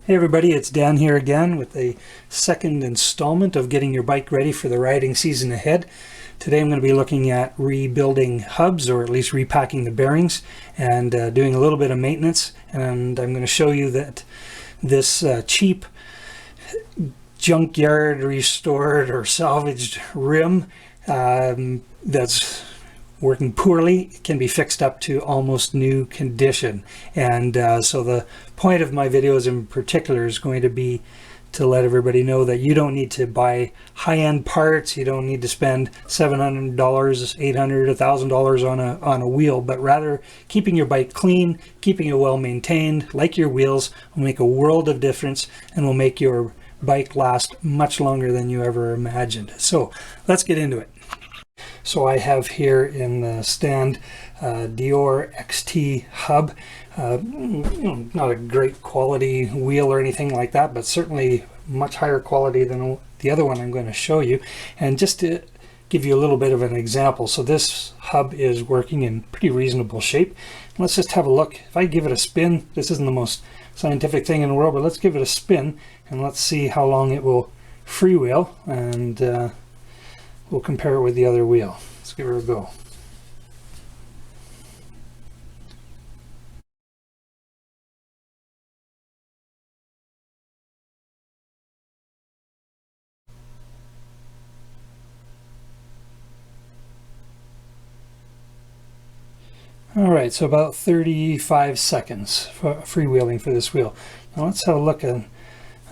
Hey everybody, it's Dan here again with the second installment of getting your bike ready for the riding season ahead. Today I'm going to be looking at rebuilding hubs, or at least repacking the bearings, and doing a little bit of maintenance. And I'm going to show you that this cheap junkyard restored or salvaged rim that's working poorly can be fixed up to almost new condition. And so the point of my videos in particular is going to be to let everybody know that you don't need to buy high-end parts. You don't need to spend $700, $800, $1,000 on a wheel, but rather keeping your bike clean, keeping it well maintained, like your wheels, will make a world of difference and will make your bike last much longer than you ever imagined. So let's get into it. So I have here in the stand Deore XT hub. Not a great quality wheel or anything like that, but certainly much higher quality than the other one I'm going to show you. And just to give you a little bit of an example, so this hub is working in pretty reasonable shape. Let's just have a look. If I give it a spin, this isn't the most scientific thing in the world, but let's give it a spin and let's see how long it will freewheel, and we'll compare it with the other wheel. Let's give her a go. All right, so about 35 seconds for freewheeling for this wheel. Now let's have a look at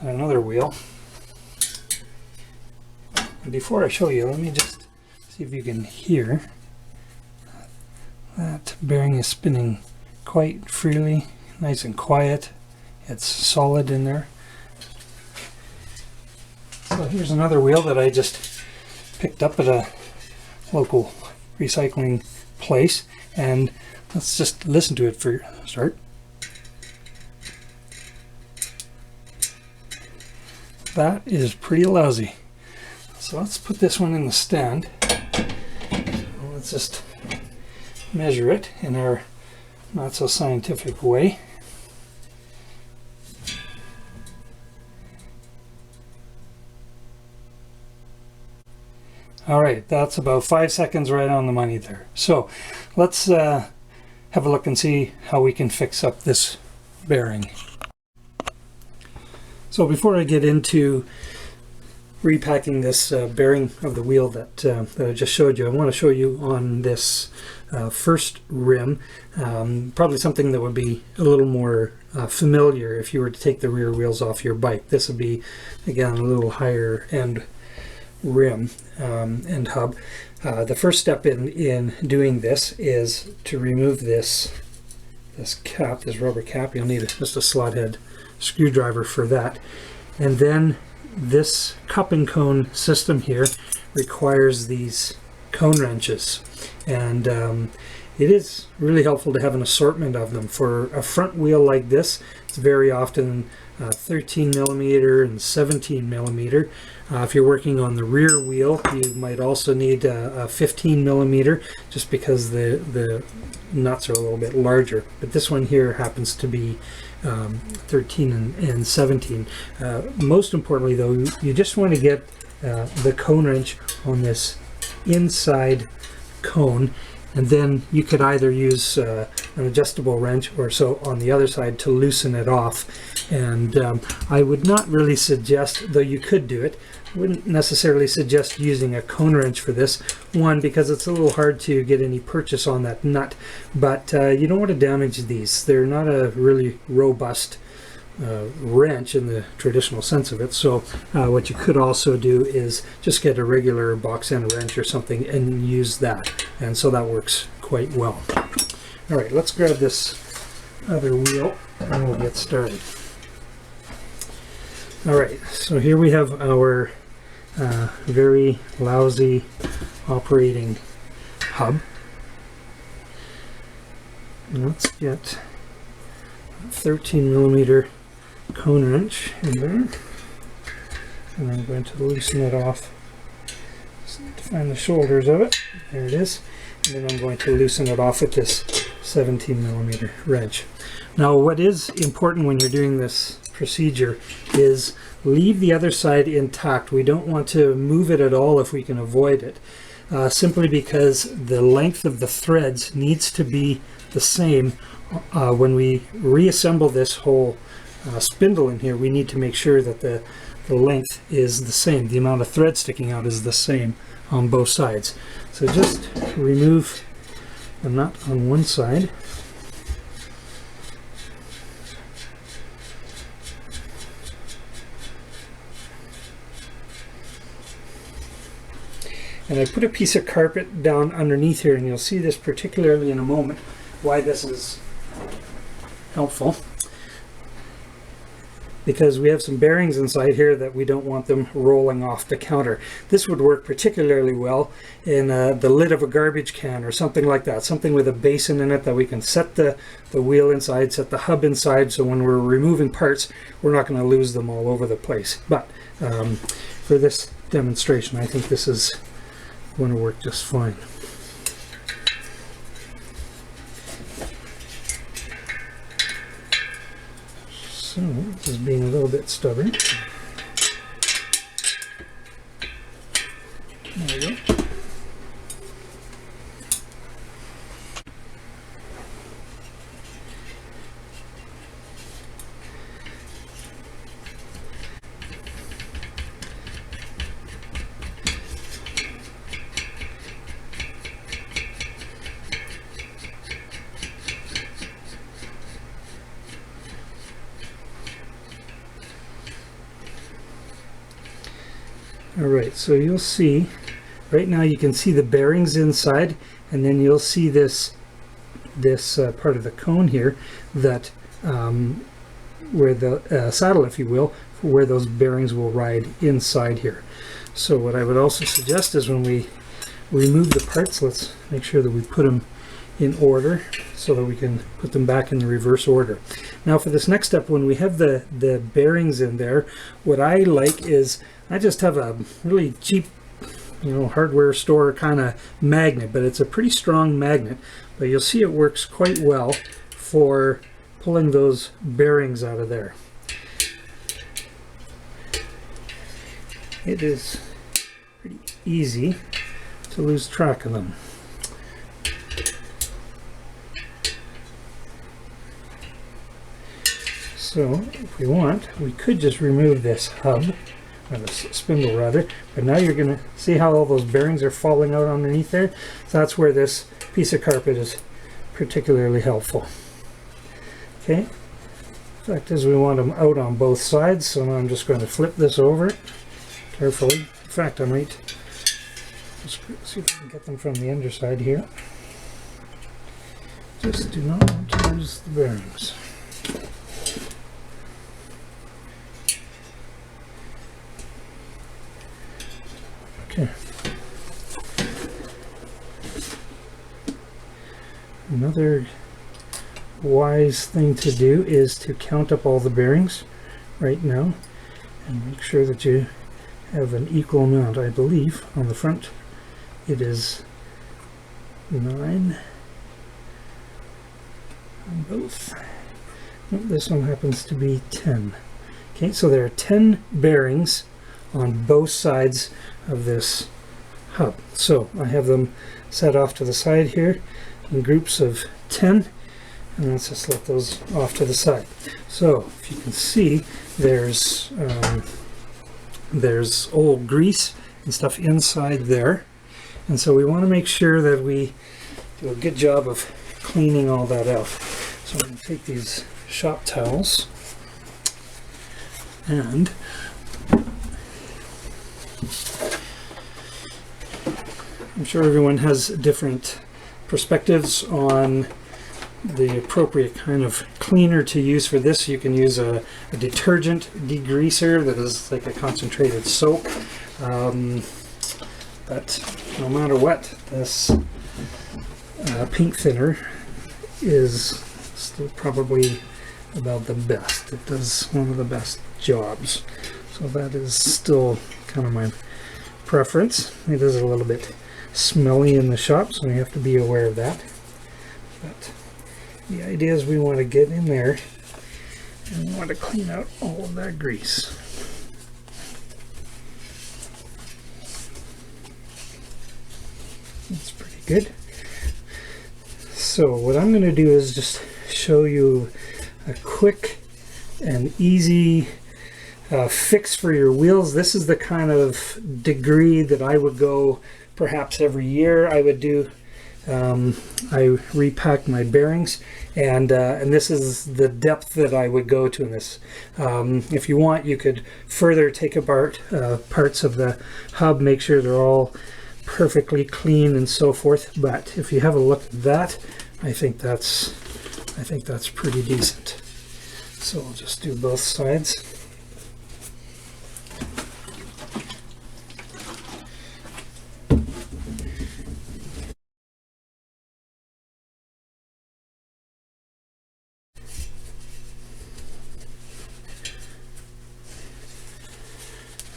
another wheel. And before I show you, let me just see if you can hear. That bearing is spinning quite freely, nice and quiet. It's solid in there. So here's another wheel that I just picked up at a local recycling place, and let's just listen to it for a start. That is pretty lousy. So let's put this one in the stand. Let's just measure it in our not so scientific way. All right, that's about 5 seconds right on the money there. So let's have a look and see how we can fix up this bearing. So before I get into repacking this bearing of the wheel that I just showed you, I want to show you on this first rim, probably something that would be a little more familiar if you were to take the rear wheels off your bike. This would be, again, a little higher end rim and hub. The first step in doing this is to remove this cap, this rubber cap. You'll need just a slot head screwdriver for that. And then this cup and cone system here requires these cone wrenches, and it is really helpful to have an assortment of them. For a front wheel like this, it's very often 13 millimeter and 17 millimeter. If you're working on the rear wheel, you might also need a 15 millimeter, just because the nuts are a little bit larger. But this one here happens to be 13 and 17. Most importantly though, you just want to get the cone wrench on this inside cone, and then you could either use an adjustable wrench or so on the other side to loosen it off. And I would not really suggest, though you could do it, I wouldn't necessarily suggest using a cone wrench for this one, because it's a little hard to get any purchase on that nut. But you don't want to damage these. They're not a really robust wrench in the traditional sense of it. So what you could also do is just get a regular box end wrench or something and use that, and so that works quite well. All right, let's grab this other wheel and we'll get started. All right, so here we have our very lousy operating hub. And let's get a 13 millimeter cone wrench in there, and I'm going to loosen it off just to find the shoulders of it. There it is. And then I'm going to loosen it off with this 17 millimeter wrench. Now, what is important when you're doing this procedure is leave the other side intact. We don't want to move it at all if we can avoid it, simply because the length of the threads needs to be the same. When we reassemble this whole spindle in here, we need to make sure that the length is the same. The amount of thread sticking out is the same on both sides. So just remove the nut on one side. And I put a piece of carpet down underneath here, and you'll see this particularly in a moment, why this is helpful. Because we have some bearings inside here that we don't want them rolling off the counter. This would work particularly well in the lid of a garbage can or something like that. Something with a basin in it that we can set the wheel inside, set the hub inside, so when we're removing parts, we're not going to lose them all over the place. But for this demonstration, I think this is going to work just fine. So, just being a little bit stubborn. There we go. Alright, so you'll see, right now you can see the bearings inside, and then you'll see this part of the cone here that where the saddle, if you will, where those bearings will ride inside here. So what I would also suggest is when we remove the parts, let's make sure that we put them in order so that we can put them back in the reverse order. Now for this next step, when we have the bearings in there, what I like is I just have a really cheap, hardware store kind of magnet, but it's a pretty strong magnet. But you'll see it works quite well for pulling those bearings out of there. It is pretty easy to lose track of them. So if we want, we could just remove this hub, or the spindle rather, but now you're going to see how all those bearings are falling out underneath there. So that's where this piece of carpet is particularly helpful. Okay, the fact is we want them out on both sides, so now I'm just going to flip this over carefully. In fact, I might just see if I can get them from the underside here. Just do not want to lose the bearings. Okay. Another wise thing to do is to count up all the bearings right now and make sure that you have an equal amount. I believe on the front it is 9 on both. Oh, this one happens to be 10. Okay, so there are 10 bearings on both sides of this hub. So I have them set off to the side here in groups of 10, and let's just let those off to the side. So if you can see, there's old grease and stuff inside there, and so we want to make sure that we do a good job of cleaning all that out. So I'm going to take these shop towels and I'm sure everyone has different perspectives on the appropriate kind of cleaner to use for this. You can use a detergent degreaser that is like a concentrated soap. But no matter what, this paint thinner is still probably about the best. It does one of the best jobs. So that is still kind of my preference. It is a little bit smelly in the shop, so we have to be aware of that. But the idea is we want to get in there And we want to clean out all of that grease. That's pretty good. So what I'm going to do is just show you a quick and easy fix for your wheels. This is the kind of degree that I would go perhaps every year. I would do, I repack my bearings, and this is the depth that I would go to in this. If you want, you could further take apart parts of the hub, make sure they're all perfectly clean and so forth. But if you have a look at that, I think that's pretty decent. So I'll just do both sides.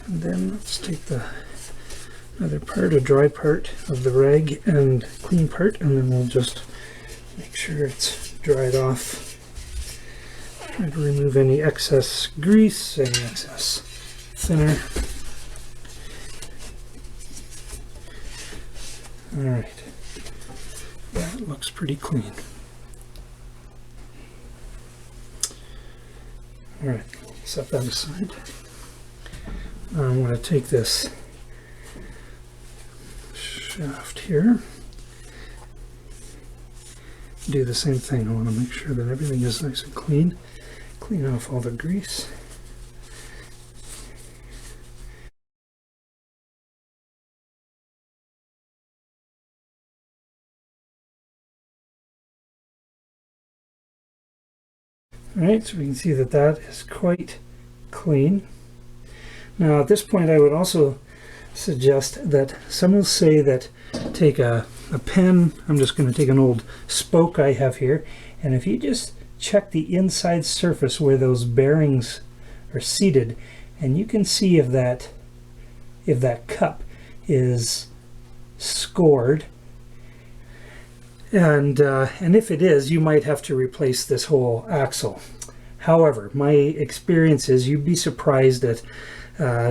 And then let's take the other part, a dry part of the rag and clean part, and then we'll just make sure it's dried off. Try to remove any excess grease, any excess thinner. Alright, that looks pretty clean. Alright, set that aside. I'm going to take this shaft here, do the same thing. I want to make sure that everything is nice and clean. Clean off all the grease. Alright, so we can see that that is quite clean. Now at this point I would also suggest that some will say that take a pen. I'm just going to take an old spoke I have here, and if you just check the inside surface where those bearings are seated, and you can see if that cup is scored, and if it is, you might have to replace this whole axle. However, my experience is you'd be surprised at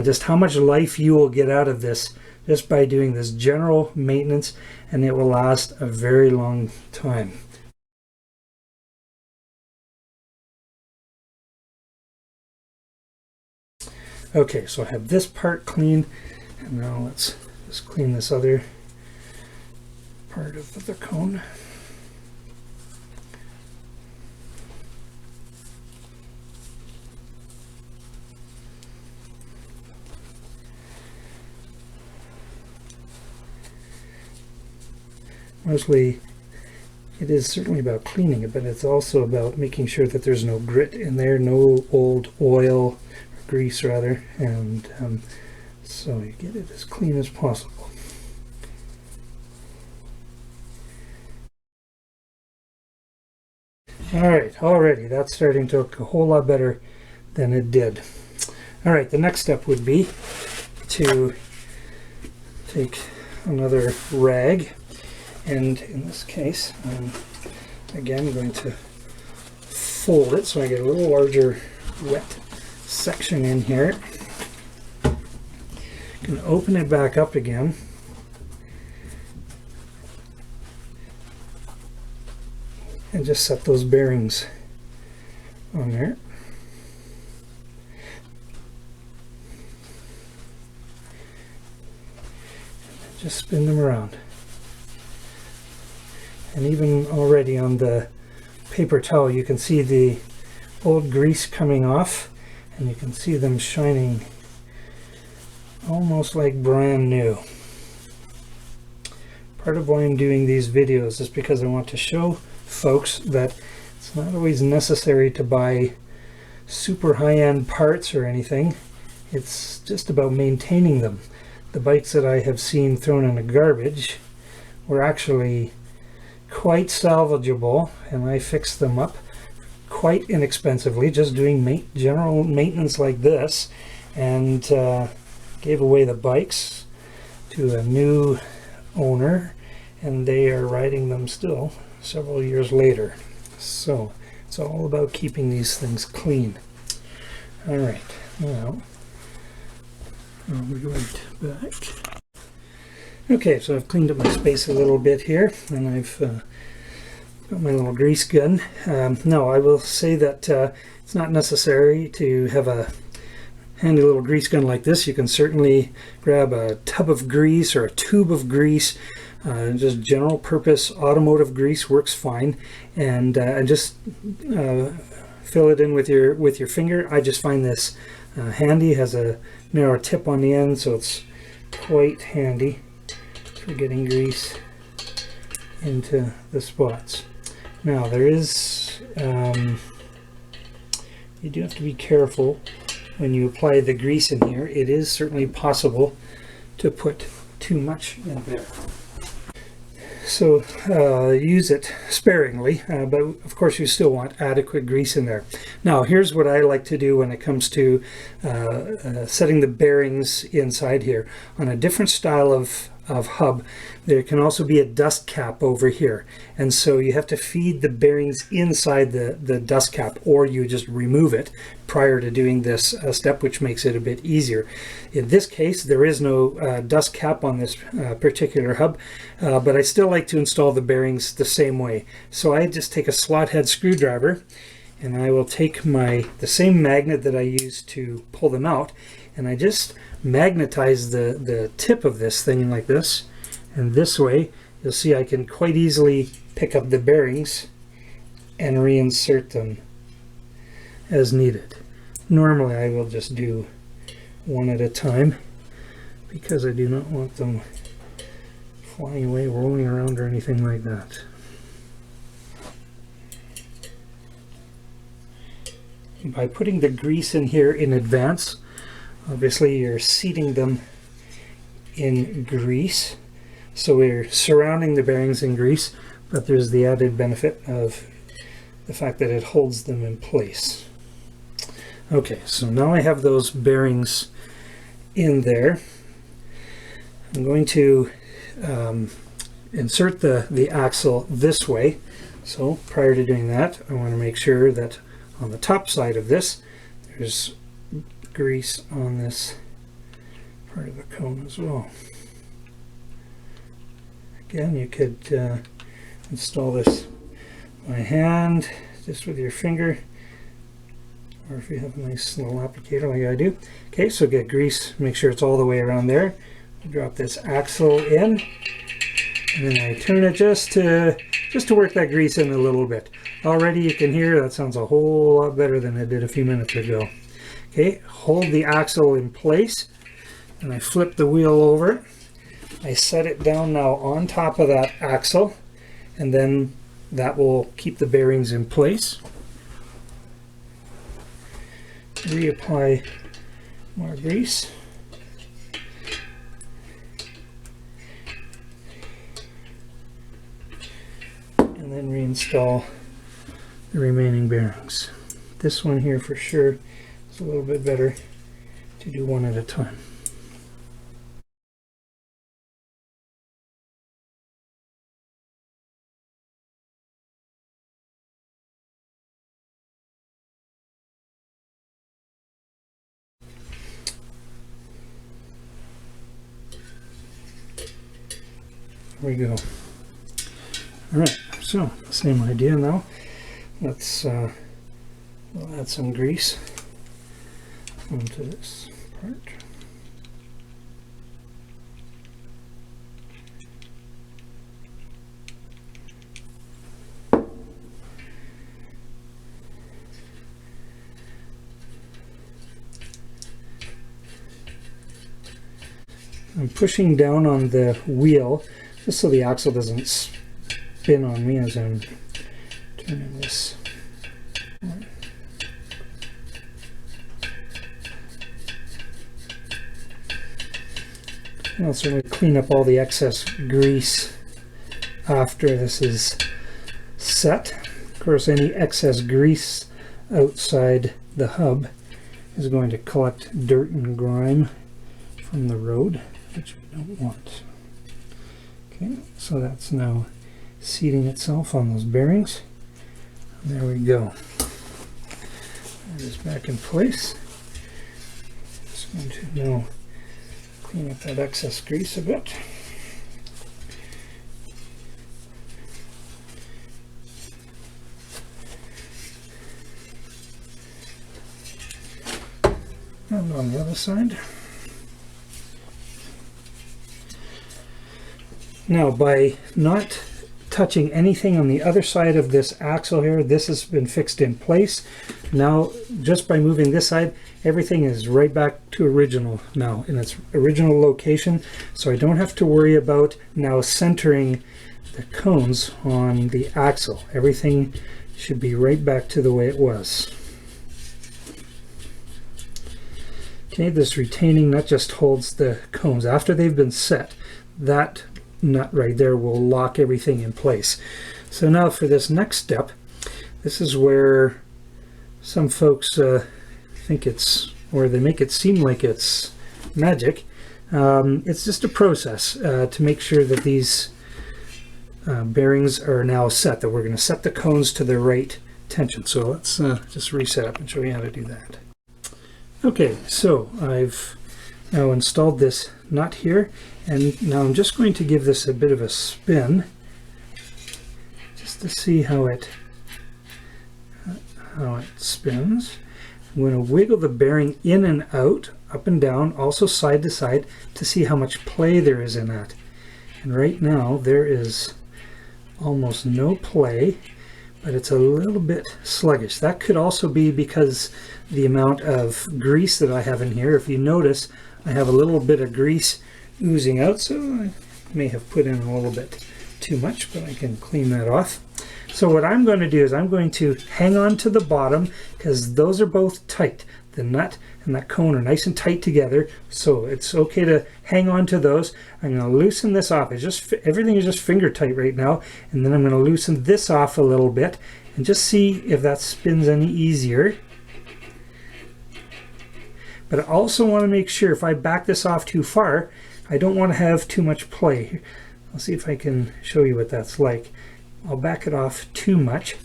just how much life you will get out of this just by doing this general maintenance, and it will last a very long time. Okay, so I have this part clean, and now let's just clean this other part of the cone. Mostly it is certainly about cleaning it, but it's also about making sure that there's no grit in there, no old oil, or grease rather, and so you get it as clean as possible. Alright, already that's starting to look a whole lot better than it did. Alright, the next step would be to take another rag, and in this case I'm again going to fold it so I get a little larger wet section in here. I'm going to open it back up again, and just set those bearings on there. Just spin them around. And even already on the paper towel you can see the old grease coming off, and you can see them shining almost like brand new. Part of why I'm doing these videos is because I want to show folks that it's not always necessary to buy super high-end parts or anything. It's just about maintaining them. The bikes that I have seen thrown in the garbage were actually quite salvageable, and I fixed them up quite inexpensively, just doing general maintenance like this, and gave away the bikes to a new owner, and they are riding them still several years later. So It's all about keeping these things clean. All right, now I'll be right back. Okay, so I've cleaned up my space a little bit here, and I've got my little grease gun. Now, I will say that it's not necessary to have a handy little grease gun like this. You can certainly grab a tub of grease or a tube of grease. Just general purpose automotive grease works fine, and just fill it in with your finger. I just find this handy. It has a narrow tip on the end, so it's quite handy for getting grease into the spots. Now there is you do have to be careful when you apply the grease in here. It is certainly possible to put too much in there. So use it sparingly, but of course you still want adequate grease in there. Now here's what I like to do when it comes to setting the bearings inside here. On a different style of hub, there can also be a dust cap over here, and so you have to feed the bearings inside the dust cap, or you just remove it prior to doing this step, which makes it a bit easier. In this case, there is no dust cap on this particular hub, but I still like to install the bearings the same way. So I just take a slot head screwdriver, and I will take the same magnet that I use to pull them out, and I just magnetize the tip of this thing like this, and this way you'll see I can quite easily pick up the bearings and reinsert them as needed. Normally I will just do one at a time because I do not want them flying away, rolling around, or anything like that. By putting the grease in here in advance, obviously you're seating them in grease, so we're surrounding the bearings in grease, but there's the added benefit of the fact that it holds them in place. Okay, so now I have those bearings in there. I'm going to insert the axle this way. So prior to doing that, I want to make sure that on the top side of this there's grease on this part of the cone as well. Again, you could install this by hand, just with your finger, or if you have a nice little applicator like I do. Okay, so get grease, make sure it's all the way around there. Drop this axle in, and then I turn it just to work that grease in a little bit. Already you can hear that sounds a whole lot better than it did a few minutes ago. Okay, hold the axle in place, and I flip the wheel over. I set it down now on top of that axle, and then that will keep the bearings in place. Reapply more grease. And then reinstall the remaining bearings. This one here for sure is a little bit better to do one at a time. There we go. All right, so same idea now. Let's we'll add some grease onto this part. I'm pushing down on the wheel just so the axle doesn't spin on me as I'm turning this. I'll certainly clean up all the excess grease after this is set. Of course, any excess grease outside the hub is going to collect dirt and grime from the road, which we don't want. Okay, so that's now seating itself on those bearings. There we go. That is back in place. Just going to now clean up that excess grease a bit. And on the other side. Now, by not touching anything on the other side of this axle here, this has been fixed in place. Now, just by moving this side, everything is right back to original now in its original location. So I don't have to worry about now centering the cones on the axle. Everything should be right back to the way it was. Okay, this retaining nut just holds the cones. After they've been set, that nut right there will lock everything in place. So now for this next step, this is where some folks think it's, or they make it seem like it's magic. It's just a process to make sure that these bearings are now set, that we're going to set the cones to the right tension. So let's just reset up and show you how to do that. Okay, so I've now installed this nut here, and now I'm just going to give this a bit of a spin just to see how it spins. I'm going to wiggle the bearing in and out, up and down, also side to side, to see how much play there is in that. And right now there is almost no play, but it's a little bit sluggish. That could also be because the amount of grease that I have in here. If you notice, I have a little bit of grease oozing out, so I may have put in a little bit too much, but I can clean that off. So what I'm going to do is I'm going to hang on to the bottom, because those are both tight. The nut and that cone are nice and tight together, so it's okay to hang on to those. I'm going to loosen this off. It's just, everything is just finger tight right now, and then I'm going to loosen this off a little bit and just see if that spins any easier. But I also want to make sure if I back this off too far, I don't want to have too much play. I'll see if I can show you what that's like. I'll back it off too much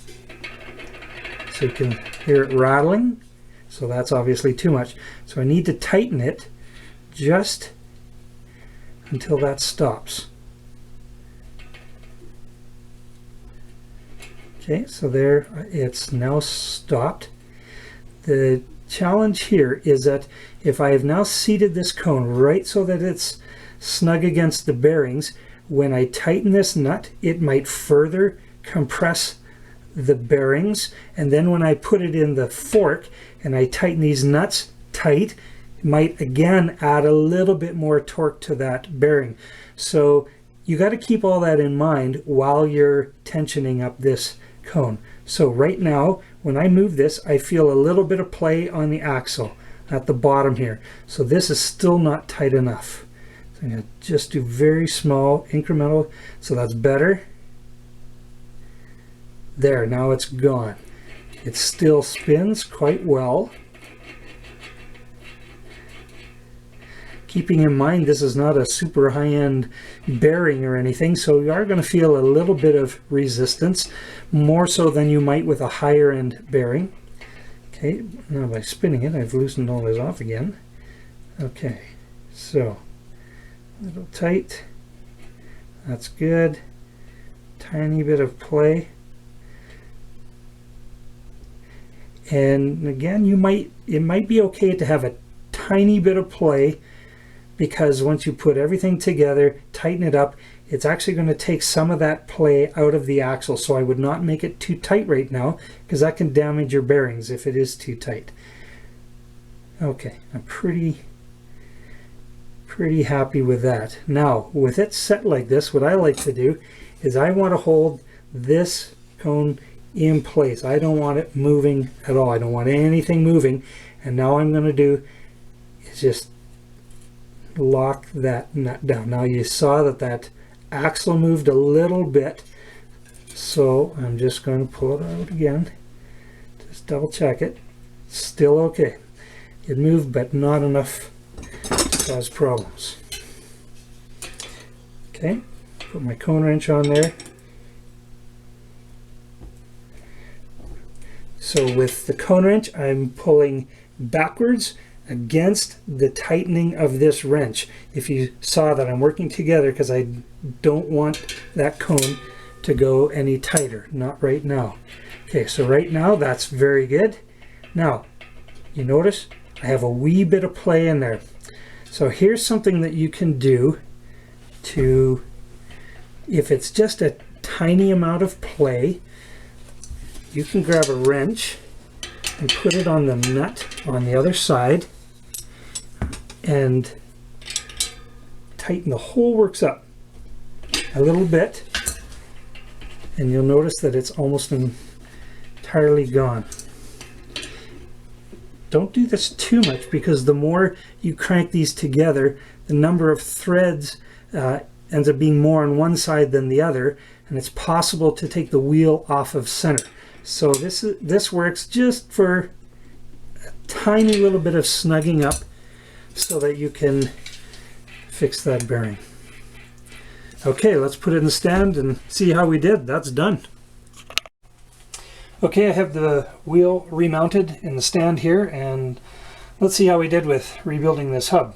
so you can hear it rattling. So that's obviously too much. So I need to tighten it just until that stops. Okay, so there it's now stopped. The challenge here is that if I have now seated this cone right so that it's snug against the bearings, when I tighten this nut, it might further compress the bearings, and then when I put it in the fork and I tighten these nuts tight, it might again add a little bit more torque to that bearing. So you got to keep all that in mind while you're tensioning up this cone. So right now, when I move this, I feel a little bit of play on the axle at the bottom here. So this is still not tight enough. So I'm going to just do very small incremental. So that's better. There, now it's gone. It still spins quite well. Keeping in mind this is not a super high-end bearing or anything, so you are going to feel a little bit of resistance, more so than you might with a higher-end bearing. Okay, now by spinning it, I've loosened all this off again. Okay, so a little tight. That's good. Tiny bit of play. And again, it might be okay to have a tiny bit of play, because once you put everything together, tighten it up, it's actually going to take some of that play out of the axle. So I would not make it too tight right now, because that can damage your bearings if it is too tight. Okay, I'm pretty happy with that. Now, with it set like this, what I like to do is I want to hold this cone in place. I don't want it moving at all. I don't want anything moving. And now I'm going to do is just lock that nut down. Now you saw that axle moved a little bit, so I'm just going to pull it out again. Just double check it. Still okay. It moved, but not enough to cause problems. Okay, put my cone wrench on there. So with the cone wrench, I'm pulling backwards against the tightening of this wrench. If you saw that, I'm working together because I don't want that cone to go any tighter. Not right now. Okay, so right now that's very good. Now, you notice I have a wee bit of play in there. So here's something that you can do to, if it's just a tiny amount of play, you can grab a wrench and put it on the nut on the other side and tighten the whole works up a little bit, and you'll notice that it's almost entirely gone. Don't do this too much, because the more you crank these together, the number of threads ends up being more on one side than the other, and it's possible to take the wheel off of center. So this works just for a tiny little bit of snugging up so that you can fix that bearing. Okay, let's put it in the stand and see how we did. That's done. Okay, I have the wheel remounted in the stand here, and let's see how we did with rebuilding this hub.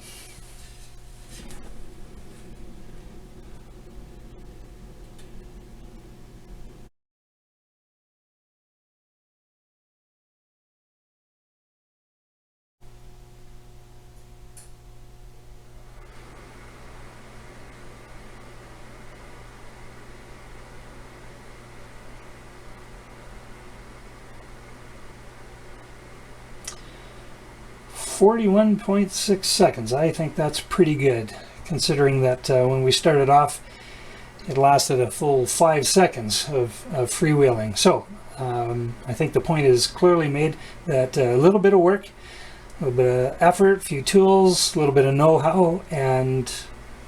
.6 seconds. I think that's pretty good, considering that when we started off it lasted a full 5 seconds of freewheeling. So I think the point is clearly made that a little bit of work, a little bit of effort, a few tools, a little bit of know-how, and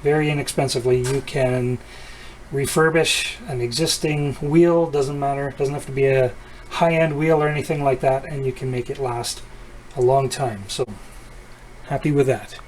very inexpensively you can refurbish an existing wheel. Doesn't matter, doesn't have to be a high-end wheel or anything like that, and you can make it last a long time. So happy with that.